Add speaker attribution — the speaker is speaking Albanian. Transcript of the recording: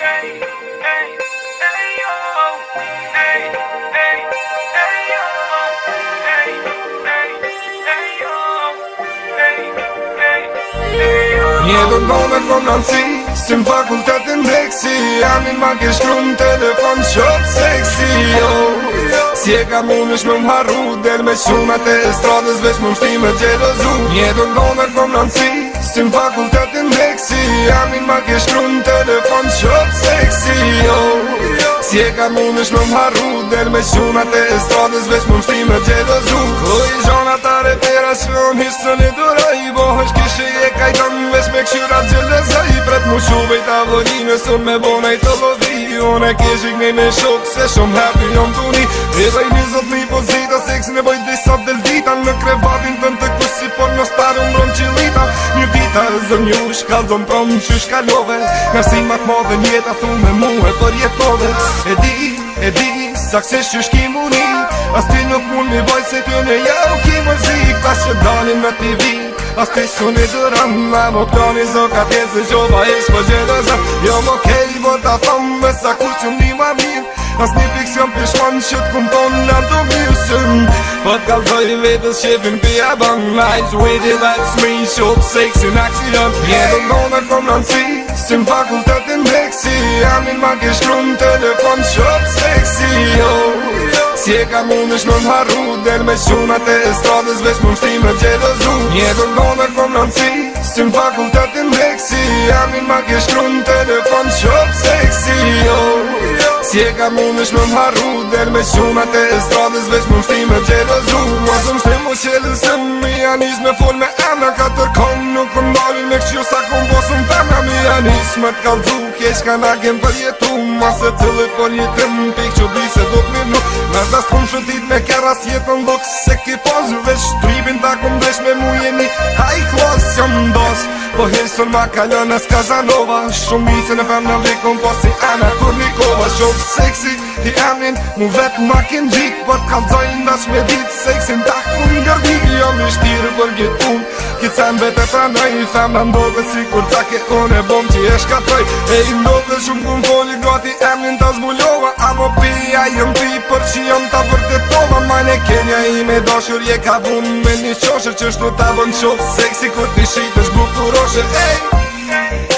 Speaker 1: Një do t'bome kom nënësi, si m'fakultetin dheksi, amin ma ke shkru n'telefon qop seksi, si e ka munësh me m'harru, del me shumat e estradës veç më mshti me gjelozu. Një do t'bome kom nënësi, si m'fakultetin dheksi, amin ma ke shkru n'telefon qop seksi, si e ka munësh me m'harru, del me shumat e estradës veç më mshti me gjelozu. Ko i zhona ta repera shkron hisën e duraj, bohësh kishe e kajton veç me këshyrat gjelezaj, pret mu shuve i tavolinës, unë me bona i të lodhi, unë e keshik në shok, se shumë happy jom tuni, e dhe i njëzot një pozita, seksin e bojt disa del dita, në krevatin të në të kusi, por në starë unë ronë qilita, një dita e zë një shkallzon prom që shkallove, nga si mak modhe njeta thu me muhe për jetove, e di, saksesh që shki muni, as ti nuk mund mi boj se ty në jau ki mërzik, ta që dalin me TV, as ti suni dëram, ma më plani zoka tjetë se gjova e shpo gjelëza, jo më kej, bo ta thom, me sa kur që mni ma mirë, as një fiksion pishman që t'kum ton në të mirësëm, po t'kallzoj vetës shefin pia bang, nice witty, that's me, shop seksi në aksion, një dëndone kom nënësi, si m'fakultetin dheksi, amin ma ke shkru n'telefon shop seksi, si e ka munësh me m'harru, del me shumat e estradës veç më mshti me gjelozu. Një dëndone kom nënësi, si m'fakultetin dheksi, amin ma ke shkru n'telefon qop seksi, si e ka munësh me m'harru, del me shumat e estradës veç më mshti me gjelozu. Mos më shtim u qelën se mi anis me fol me emra, ka tërkom nuk më dalin me këshju sa kom posëm femra, mi anis me t'kallzu, kesh ka na kem për jetu, mas e cëllit për jetim, pik që di se do t'mirnu, nas t'kom shëtit me keras jetën dok se ki pos, veç tripin ta kom dresh me mu jeni high class, jam ndos, po hirësën ma kalon as Kazanova, shumë misën e femna vikon po si Ana Kurnikova, shumë seksi, ti amin, mu vetë ma kin gjik, po t'kallzojnë dash me dit, seksin ta kun ngërdik, jo mi shtirë për gjithun, kitë sen vete pranoj, femna ndodhe si kur ca ke unë e bom që e shkatroj, e i ndodhe shumë kun foli gati amin ta zbulova, amo pia jëm ti për që jëm ta vërtetova, majne Kenja i me dashur je ka vun me një qoshe që shtu ta bën qop seksi kur ti shit është bukuroshe, ej!